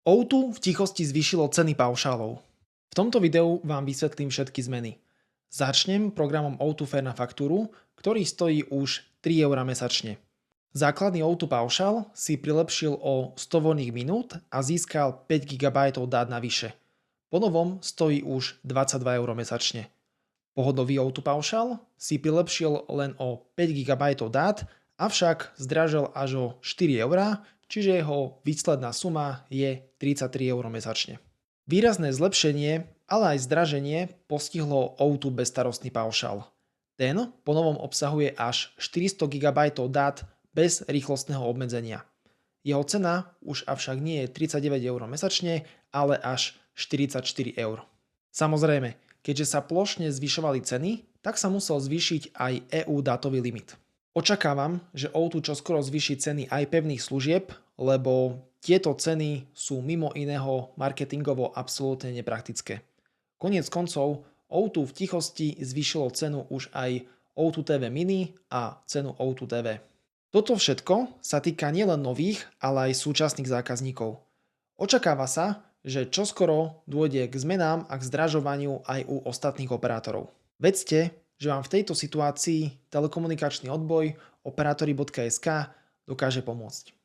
O2 v tichosti zvýšilo ceny paušálov. V tomto videu vám vysvetlím všetky zmeny. Začnem programom O2 Fair na faktúru, ktorý stojí už 3 € mesačne. Základný O2 paušál si prilepšil o 100 voľných minút a získal 5 GB dát navyše. Po novom stojí už 22 € mesačne. Pohodový O2 paušál si prilepšil len o 5 GB dát, avšak zdražil až o 4 €, čiže jeho výsledná suma je 33 € mesačne. Výrazné zlepšenie, ale aj zdraženie postihlo O2 bezstarostný paušál. Ten po novom obsahuje až 400 GB dát bez rýchlostného obmedzenia. Jeho cena už avšak nie je 39 € mesačne, ale až 44 €. Samozrejme, keďže sa plošne zvyšovali ceny, tak sa musel zvýšiť aj EU dátový limit. Očakávam, že O2 čoskoro zvýši ceny aj pevných služieb, lebo tieto ceny sú mimo iného marketingovo absolútne nepraktické. Koniec koncov O2 v tichosti zvýšilo cenu už aj O2 TV Mini a cenu O2 TV. Toto všetko sa týka nielen nových, ale aj súčasných zákazníkov. Očakáva sa, že čoskoro dôjde k zmenám a k zdražovaniu aj u ostatných operátorov. Vedzte, že vám v tejto situácii telekomunikačný odboj operatori.sk dokáže pomôcť.